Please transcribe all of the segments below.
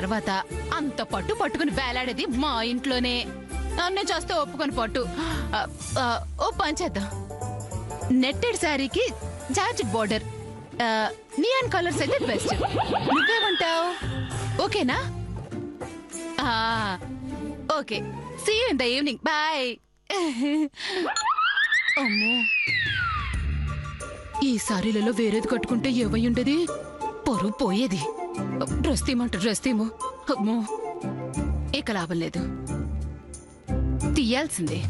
తర్వాత అంత పట్టు పట్టుకుని వేలాడేది మా ఇంట్లోనే. నన్నే చేస్తే ఒప్పుకొని పట్టు. ఓ పని చేద్దాం, నెట్టెడ్ శారీకి జార్జెట్ బోర్డర్, నియాన్ కలర్స్ అయితే బెస్ట్. నువ్వేమంటావు? ఓకేనా? Okay, see you in the evening. Bye. అమ్మో, ఈ సారీలలో వేరేది కట్టుకుంటే ఏమై ఉండేది? పరువు పోయేది. డ్రెస్ తీయమంటారు, డ్రెస్ తీయమో. అమ్మో, ఇక లాభం లేదు, తీయాల్సిందే.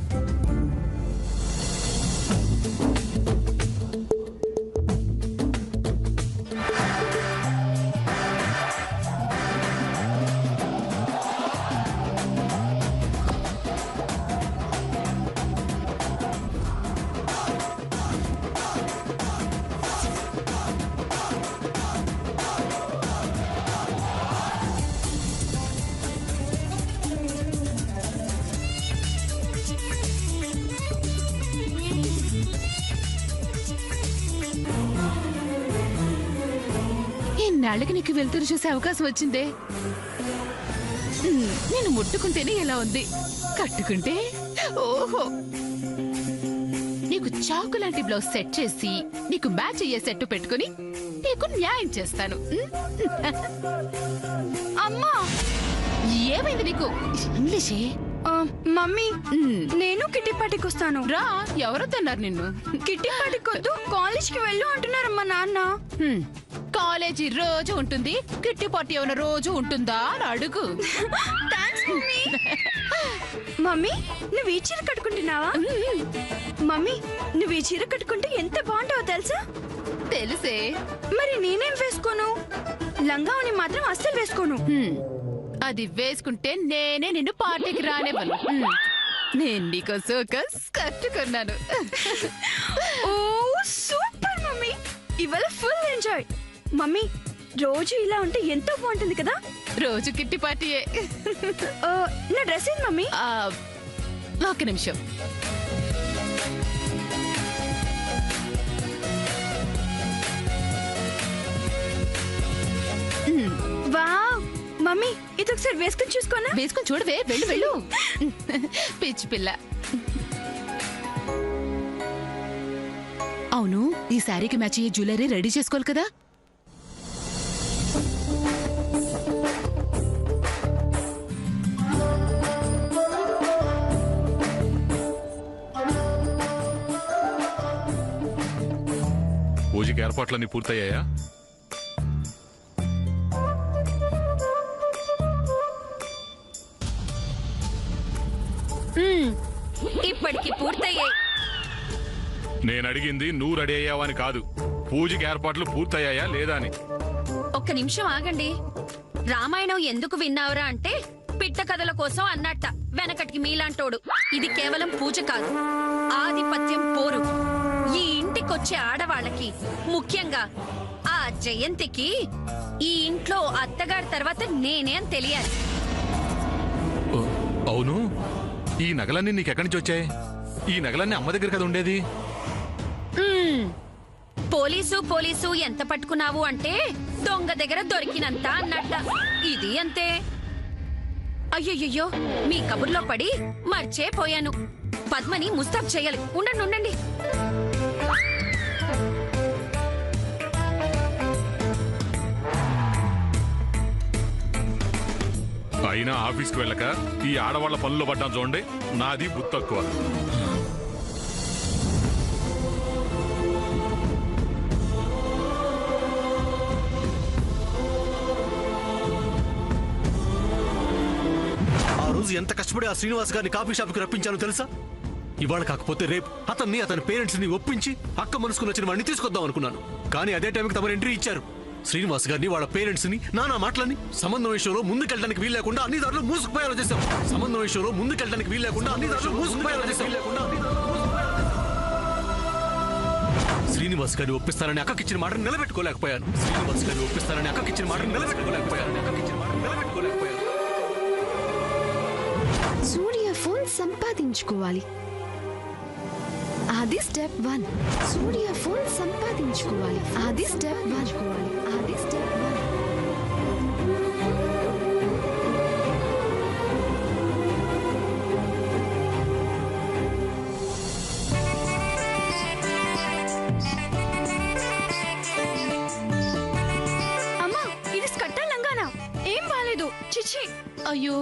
నాళ్ళకి నీకు వెళ్తురు చూసే అవకాశం వచ్చిందే. నేను ముట్టుకుంటేనే ఎలా ఉంది, కట్టుకుంటే ఓహో. నీకు చాకు లాంటి బ్లౌజ్ సెట్ చేసి నీకు మ్యాచ్ అయ్యే సెట్ పెట్టుకుని నీకు న్యాయం చేస్తాను. అమ్మా, ఏమైంది నీకు? ఇంగ్లీషే. మమ్మీ, నేను కిట్టి పార్టీకి వస్తాను. రా. ఎవరొద్దన్నారు నిన్ను? కిట్టి పార్టీకి వద్దు, కాలేజ్కి వెళ్ళు అంటున్నారమ్మా నాన్న. కాలేజీ రోజు ఉంటుంది, కిట్టి పార్టీ ఏమైనా రోజు ఉంటుందా అని అడుగు. Thanks mummy. మమ్మీ, నువ్వు ఈ చీర కట్టుకుంటున్నావా? మమ్మీ, నువ్వు ఈ చీర కట్టుకుంటే ఎంత బాగుంటావో తెలుసా? తెలుసే. మరి నేనేం వేసుకోను? లంగావని మాత్రం అస్సలు వేసుకోను. అది వేసుకుంటే నేనే నిన్ను పార్టీకి రానివ్వను. నేను నీకోసం ఒక స్కర్ట్ కొన్నాను. ఓ సూపర్ మమ్మీ, ఇవాళ ఫుల్ ఎంజాయ్. మమ్మీ, రోజు ఇలా ఉంటే ఎంతో బాగుంటుంది కదా. రోజు కిట్టి పార్టీయే. నా డ్రెస్ ఏంటి మమ్మీ? ఒక నిమిషం. వావ్ మమ్మీ, ఇది ఒకసారి వేసుకొని చూసుకోనా? వేసుకొని చూడవే, వెళ్ళు వెళ్ళు. పిచ్చి పిల్ల. అవును, ఈ శారీకి మ్యాచ్ అయ్యే జ్యువెలరీ రెడీ చేసుకోవాలి కదా. పూజకి ఏర్పాట్లన్నీ పూర్తయ్యాయా? ఇప్పటికి పూర్తయ్యాయి. నేను అడిగింది నువ్వు రెడీ అయ్యావని కాదు, పూజకి ఏర్పాట్లు పూర్తయ్యాయా లేదా అని. ఒక్క నిమిషం ఆగండి. రామాయణం ఎందుకు విన్నావురా అంటే పిట్ట కథల కోసం అన్నట్ట. వెనకటికి మీలాంటోడు. ఇది కేవలం పూజ కాదు, ఆధిపత్యం పోరు. ఈ ఇంటికొచ్చే ఆడవాళ్ళకి, ముఖ్యంగా ఆ జయంతికి ఈ ఇంట్లో అత్తగారి తర్వాత నేనే అని తెలియాలి. అవును, ఈ నగలన్నీ నీకెక్కడి నుంచి వచ్చాయి? ఈ నగలన్నీ అమ్మ దగ్గర కదా ఉండేది. పోలీసు పోలీసు ఎంత పట్టుకున్నావు అంటే దొంగ దగ్గర దొరికినంత అన్నట్ట. ఇది అంతే. అయ్యయ్యో, మీ కబుర్లో పడి మర్చేపోయాను. పద్మని ముస్తాబ్ చేయాలి. ఉండండి ఉండండి. అయినా ఆఫీస్కి వెళ్ళక ఈ ఆడవాళ్ల పనుల్లో పడ్డాం చూడండి. నాది బుద్ధి తక్కువ. ఆ రోజు ఎంత కష్టపడి ఆ శ్రీనివాస్ గారిని కాఫీ షాప్ కి రప్పించానో తెలుసా? ఇవాళ కాకపోతే రేపు అతన్ని అతని పేరెంట్స్ ని ఒప్పించి అక్క మనసుకుని వచ్చిన వాడిని తీసుకొద్దాం అనుకున్నాను. కానీ అదే టైంకి తమరు ఎంట్రీ ఇచ్చారు. శ్రీనివాస్ గారిని, వాళ్ళ పేరెంట్స్ ని, నానా మాటలని సంబంధం విషయంలో ముందుకెళ్ళడానికి వీల్లేకుండా అన్ని దారులు మూసుకుపోయేలా చేశాం. సంబంధం విషయంలో ముందుకెళ్ళడానికి వీల్లేకుండా అన్ని దారులు మూసుకుపోయేలా చేశాం. శ్రీనివాస్ గారిని ఒప్పిస్తానని అక్కకిచ్చిన మాటను నిలబెట్టుకోలేకపోయాను. శ్రీనివాస్ గారిని ఒప్పిస్తానని అక్కకిచ్చిన మాటను నిలబెట్టుకోలేకపోయాను. సూర్య ఫోన్ సంపాదించుకోవాలి. అది స్టెప్ 1. సూర్య ఫోన్ సంపాదించుకోవాలి. అది స్టెప్ 1. అది స్టెప్ 1. అయ్యో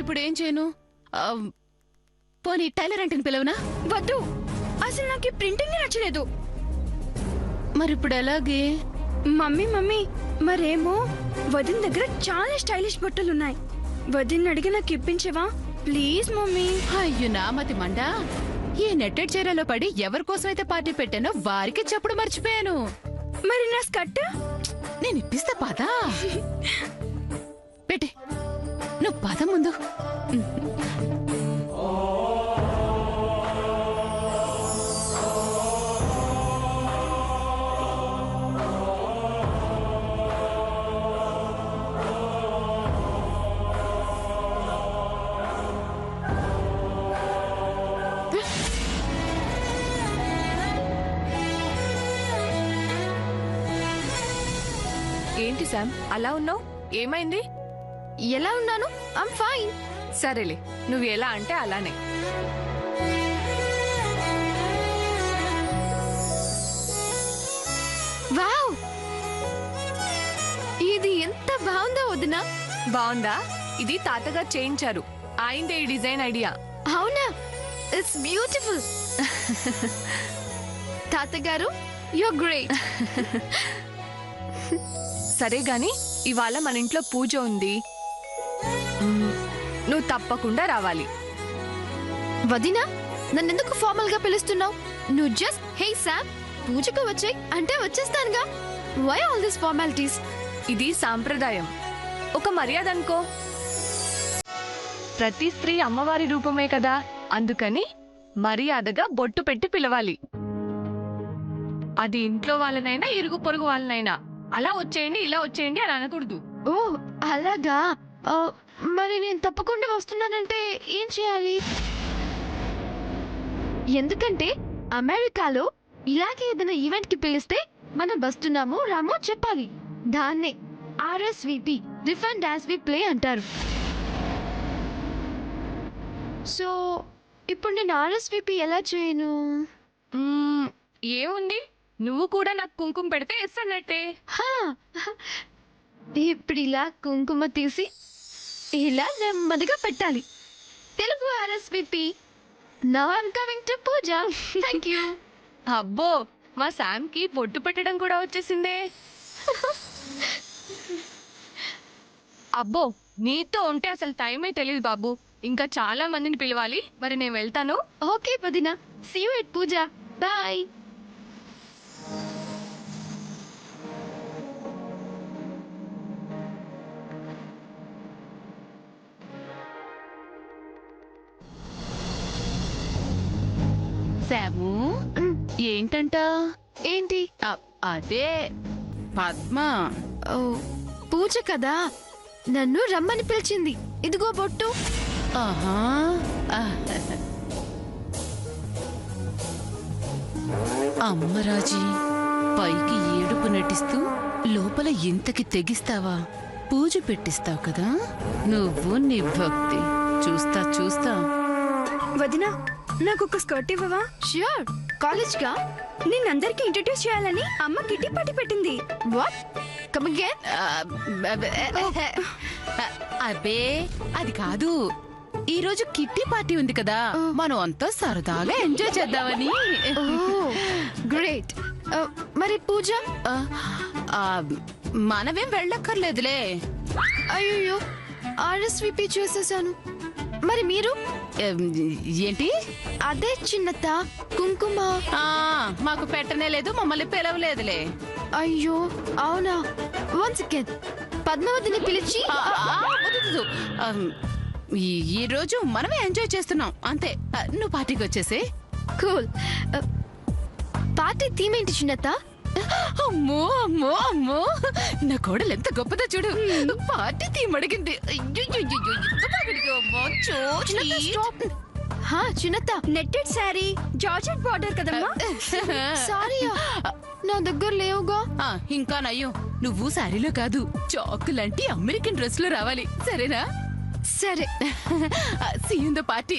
ఇప్పుడు ఏం చేయను ఆ, పోనీ టైలర్ అంటని పిలవనా? వద్దు, అసలు నాకు ఈ ప్రింటింగ్ నచ్చలేదు. మరి ఇప్పుడు ఎలాగే? మమ్మీ మరేమో వదిన దగ్గర చాలా స్టైలిష్ బట్టలున్నాయి. వదిన అడిగి నాకు ఇప్పించవా ప్లీజ్ మమ్మీ? అయ్యో నా మతి మండా, ఈ నెట్టెడ్ చీరలో పడి ఎవరి కోసమైతే పార్టీ పెట్టానో వారికి చెప్పడం మర్చిపోయాను. మరి నా స్కర్ట్? నేను ఇప్పిస్తా పదా. పెట్టే, నువ్వు పద ముందు. ఏంటి శామ్ అలా ఉన్నావు? ఏమైంది? ఎలా ఉన్నాను? I'm fine. సరేలే, నువ్వు ఎలా అంటే అలానే. వావ్, ఇది ఎంత బాగుందో వదినా. బాగుందా? ఇది తాతగారు చేయించారు. ఆయిందే ఈ డిజైన్ ఐడియా. అవునా? It's beautiful. తాతగారు, యూర్ గ్రేట్. సరే గాని ఇవాళ మన ఇంట్లో పూజ ఉంది. నువ్వు తప్పకుండా రావాలి. వదినా, నన్నెందుకు ఫార్మల్ గా పిలుస్తున్నావు? నువ్వు జస్ట్ హే శామ్ పూజకు వచ్చాయి అంటే వచ్చేస్తానుగా. Why all this formalities? ఇది సాంప్రదాయం, ఒక మర్యాద అనుకో. ప్రతి స్త్రీ అమ్మవారి రూపమే కదా, అందుకని మర్యాదగా బొట్టు పెట్టి పిలవాలి. అది ఇంట్లో వాళ్ళనైనా ఇరుగు పొరుగు వాళ్ళనైనా. అలా వచ్చేయండి ఇలా వచ్చేయండి అని అనకూడదు. ఓ అలాగా. మరి నేను తప్పకుండా వస్తున్నానంటే ఏం చేయాలి? ఎందుకంటే అమెరికాలో ఇలాగే ఏదైనా ఈవెంట్ కి పిలిస్తే మనం వస్తున్నాము రామో చెప్పాలి. దాన్నే RSVP, రిఫండ్ యాజ్ వి ప్లే అంటారు. సో ఇప్పుడు నేను RSVP ఎలా చేయను? ఏముంది, నువ్వు కూడా నాకు కుంకుమ పెడితే ఇస్తానట్టే. హా, ఇప్పుడు ఇలా కుంకుమ తీసి ఇలా నెమ్మదిగా పెట్టాలి. Telugu RSVP. Now I'm coming to Pooja. Thank you. అబ్బో, మా శామ్ కి బొట్టు పెట్టడం కూడా వచ్చేసిందే. అబ్బో, నీతో ఉంటే అసలు టైమే తెలియదు బాబు. ఇంకా చాలా మందిని పిలవాలి. మరి నేను వెళ్తాను. ఓకే వదినా, see you at puja. Bye. Sam, ఏంటంట? ఏంటి? అదే పద్మ. ఓ పూజ కదా, నన్ను రమ్మని పిలిచింది. ఇదిగో బొట్టు. ఆహా. అమ్మరాజీ, పైకి ఏడుపు నటిస్తూ లోపల ఇంతకి తెగిస్తావా? పూజ పెట్టిస్తావు కదా నువ్వు, నీ భక్తి చూస్తా చూస్తా. వదినా, నాకు ఒక స్కర్ట్ ఇవ్వవా? ష్యూర్. కాలేజ్ గా నిన్నందరికి ఇంట్రడ్యూస్ చేయాలని అమ్మ కిట్టి పార్టీ పెట్టింది. వాట్? Come again. అబ్బే అది కాదు, ఈ రోజు కిట్టి పార్టీ ఉంది కదా, మనం అంతా సరదాగా ఎంజాయ్ చేద్దామని. గ్రేట్. మరి పూజ? మనమేం వెళ్ళక్కర్లేదులే. అయ్యో, RSVP చేసేసాను. మరి మీరు? ఏంటి? అదే చిన్నత కుంకుమ. మాకు పెట్టనే లేదు, మమ్మల్ని పిలవలేదులే. అయ్యో అవునా? వన్ సెకండ్, పద్మావతిని పిలిచి. వద్దు. ఈ రోజు మనమే ఎంజాయ్ చేస్తున్నాం అంతే. నువ్వు పార్టీకి వచ్చేసే. కూల్. పార్టీ థీమ్ ఏంటి చిన్నత? అమ్మో అమ్మో అమ్మో, నా కోడలు ఎంత గొప్పదో చూడు. పార్టీ థీమ్ అడిగింది. చిన్నత, నెట్టెడ్ శారీ, జార్జెట్ బార్డర్ కదమ్మా. సారీ, నా దగ్గర లేవుగా. ఇంకా నయ్యం, నువ్వు శారీలో కాదు, చాకు లాంటి అమెరికన్ డ్రెస్ లో రావాలి, సరేనా? సరే. See in the party.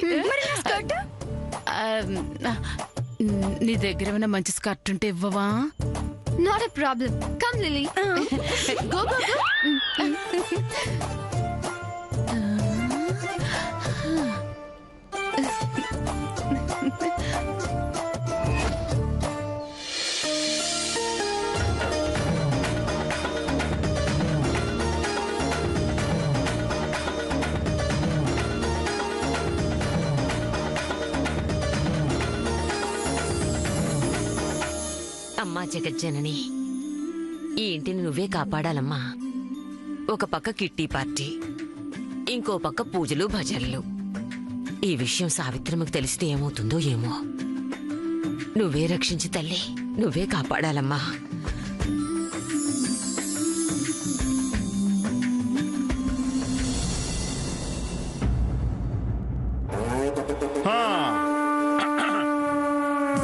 నీ దగ్గర ఏమైనా మంచి స్కర్ట్ ఉంటే ఇవ్వవా? Not a problem. Come Lily. Go go go. అమ్మా జగజ్జనని, ఈ ఇంటిని నువ్వే కాపాడాలమ్మా. ఒక పక్క కిట్టి పార్టీ, ఇంకో పక్క పూజలు భజనలు. ఈ విషయం సావిత్రమ్మకు తెలిస్తే ఏమవుతుందో ఏమో. నువ్వే రక్షించి తల్లి, నువ్వే కాపాడాలమ్మా.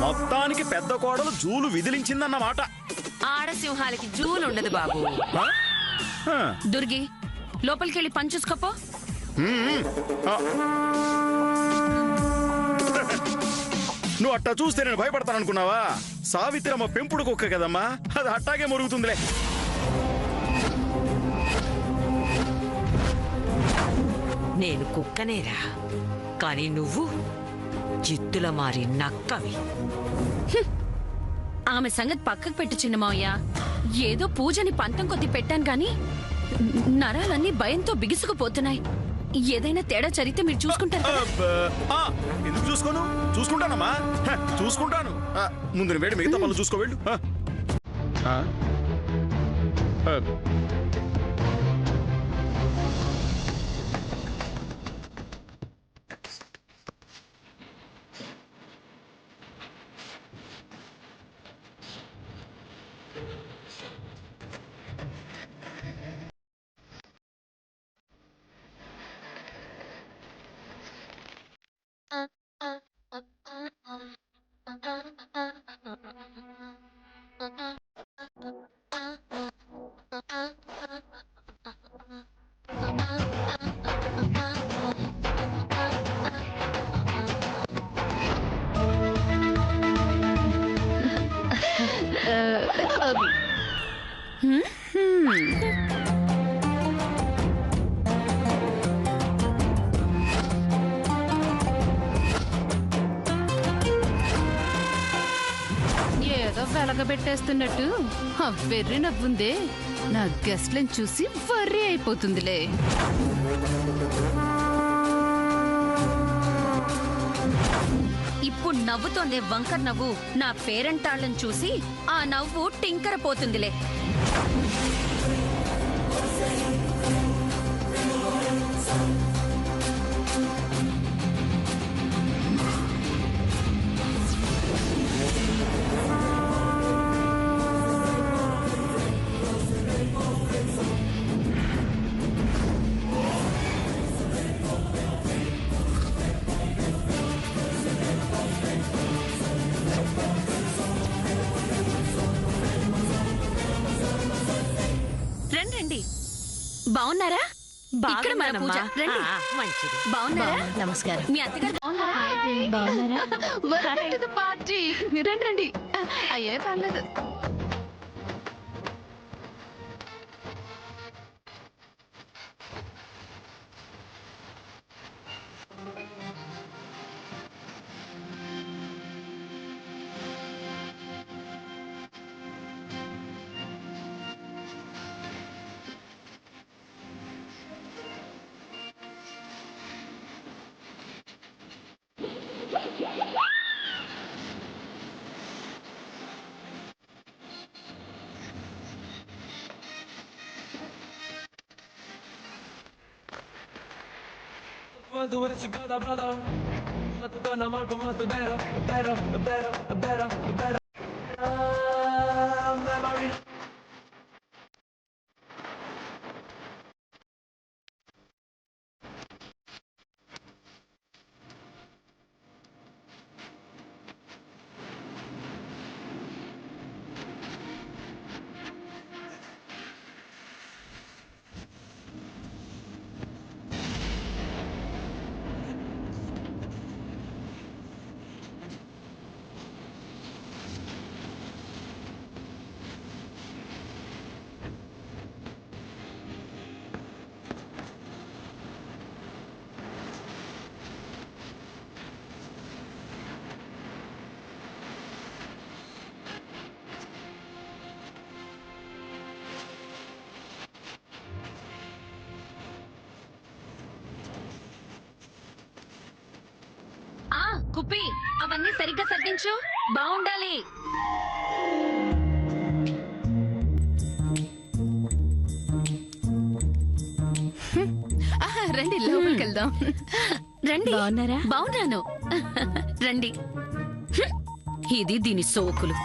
మొత్తానికి పెద్ద కోడలు జూలు విదిలించిందన్నమాట. ఆడసింహాలకి జూలుండదు బాబు. హ? హ. దుర్గి లోపలికెళ్ళి పని చూసుకోపో. నువ్వు అట్టా చూస్తే నేను భయపడతాననుకున్నావా? సావిత్రమ్మ పెంపుడు కుక్క కదమ్మా, అది అట్టాగే మురుగుతుందిలే. నేను కుక్కనేరా, కానీ నువ్వు జిత్తుల మారి నక్కవి. ఆమె సంగతి పక్కకు పెట్టు చిన్నమావయ్య. ఏదో పూజని పంతం కొద్ది పెట్టాను గాని నరాలన్నీ భయంతో బిగుసుకుపోతున్నాయి. ఏదైనా తేడా జరిగితే మీరు చూసుకుంటారు కదా? అబ్బా. ఆ, ఎందుకు చూసుకోను? చూసుకుంటానమ్మా, చూసుకుంటాను. ముందు నువ్వు వేడి, మిగతా పనులు చూసుకో వెళ్ళు. ఏదో వెలగబెట్టేస్తున్నట్టు వెర్రి నవ్వుందే. నా గెస్ట్లను చూసి వర్రీ అయిపోతుందిలే. ఇప్పుడు నవ్వుతోందే వంకర్ నవ్వు. నా పేరెంటాళ్ళని చూసి ఆ నవ్వు టింకర పోతుందిలే. రండి రండి. బాగున్నారా? ఇక్కడ మన పూజ. రండి. మంచిది. బాగున్నారా? నమస్కారం. మీ అత్తగారు పార్టీ రండి రండి. అయ్యే పర్లేదు. Do it together, brother. Let's go now, Marco, better, better, better, better, better. Memory. కుప్పి అవన్నీ సరిగ్గా సర్దించు. బాగుండాలి. రండి లోపలికి వెళ్దాం. రండి. బాగున్నారా? బాగున్నాను. రండి. ఇది దీని సోకులు.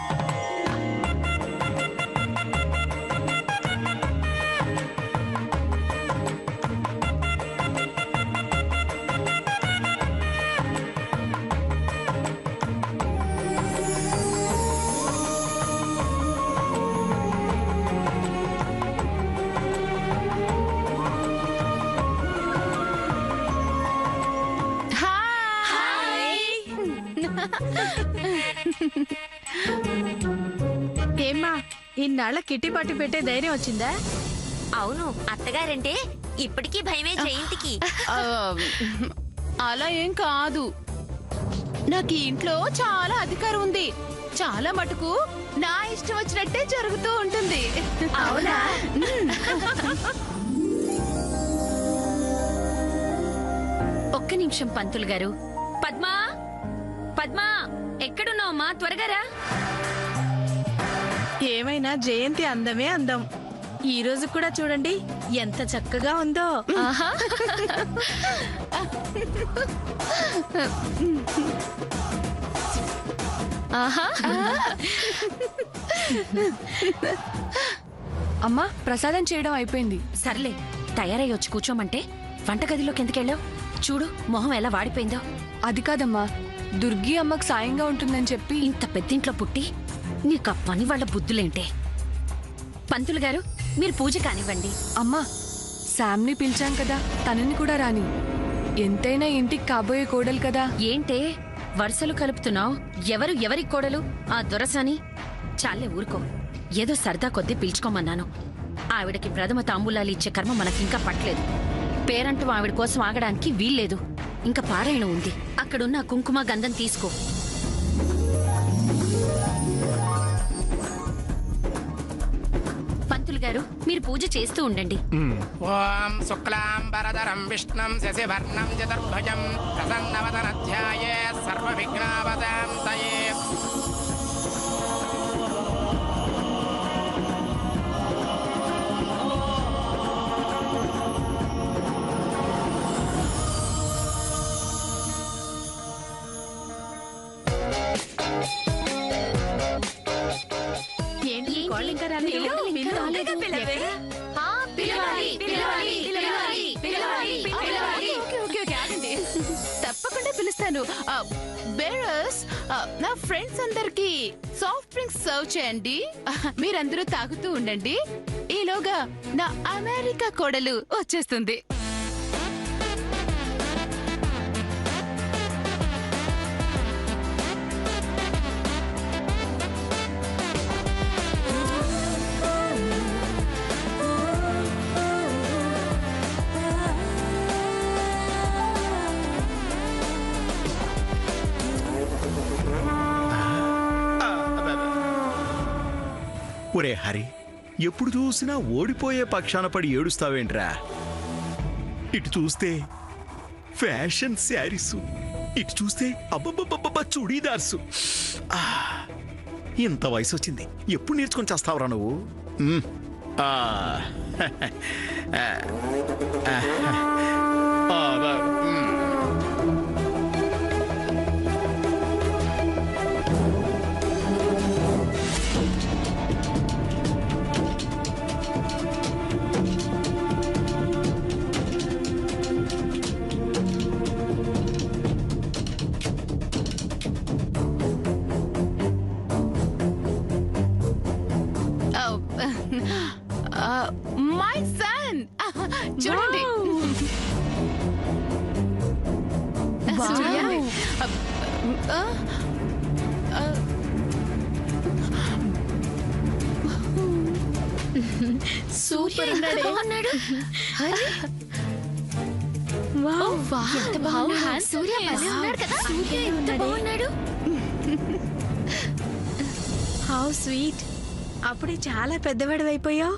ఏమ్మా ఇన్నాళ్ళ కిట్టి పట్టి పెట్టే ధైర్యం వచ్చిందా? అవును అత్తగారంటే ఇప్పటికీ భయమే జయంతికి. అలా ఏం కాదు. నాకు ఈ ఇంట్లో చాలా అధికారం ఉంది. చాలా మటుకు నా ఇష్టం వచ్చినట్టే జరుగుతూ ఉంటుంది. అవునా? ఒక్క నిమిషం పంతులు గారు. పద్మా, పద్మా ఎక్కడున్నావమ్మా? త్వరగా రా. ఏమైనా జయంతి అందమే అందం. ఈ రోజు కూడా చూడండి ఎంత చక్కగా ఉందో. ఆహా. ఆహా. అమ్మా ప్రసాదం చేయడం అయిపోయింది. సర్లే, తయారై వచ్చి కూర్చోమంటే వంటగదిలోకి ఎందుకెళ్ళావు? చూడు మొహం ఎలా వాడిపోయిందో. అది కాదమ్మా, దుర్గి అమ్మకు సాయంగా ఉంటుందని చెప్పి. ఇంత పెద్దింట్లో పుట్టి నీకు ఆ పని వాళ్ళ బుద్ధులేంటే? పంతులు గారు మీరు పూజ కానివ్వండి. అమ్మా శామ్ని పిలిచాం కదా, తనని కూడా రాని. ఎంతైనా ఇంటికి కాబోయే కోడలు కదా. ఏంటే వరుసలు కలుపుతున్నావు? ఎవరు ఎవరి కోడలు? ఆ దొరసాని? చాలే ఊరుకో. ఏదో సరదా కొద్దీ పిలుచుకోమన్నాను. ఆవిడకి ప్రథమ తాంబూలాలు ఇచ్చే కర్మ మనకింకా పట్టలేదు. పేరంటూ ఆవిడ కోసం ఆగడానికి వీల్లేదు. ఇంకా పారాయణ ఉంది. అక్కడున్న కుంకుమ గంధం తీసుకో. పంతులు గారు మీరు పూజ చేస్తూ ఉండండి. ఓం శుక్లాంబరధరం విష్ణుం శశివర్ణం చతుర్భుజం ప్రసన్నవదనధ్యాయే సర్వవిఘ్నావదాంతయే. తప్పకుండా పిలుస్తాను. బేరర్స్, నా ఫ్రెండ్స్ అందరికి సాఫ్ట్ డ్రింక్స్ సర్వ్ చేయండి. మీరందరూ తాగుతూ ఉండండి. ఈలోగా నా అమెరికా కోడలు వచ్చేస్తుంది. ఒరే హరి, ఎప్పుడు చూసినా ఓడిపోయే పక్షాన పడి ఏడుస్తావేంట్రా? ఇటు చూస్తే ఫ్యాషన్ శారీసు, ఇటు చూస్తే అబ్బబ్బబ్బబ్బ చూడీదార్సు. ఇంత వయసు వచ్చింది, ఎప్పుడు నేర్చుకొని చేస్తావురా నువ్వు? మై సన్, చూడండి. చూడండి. సూపర్ ఉన్నాడు. ఎంత బాగున్నాడు. సూర్య భలే ఉన్నాడు కదా. సూర్య ఎంత బాగున్నాడు. How sweet. అప్పుడే చాలా పెద్దవాడు అయిపోయావు.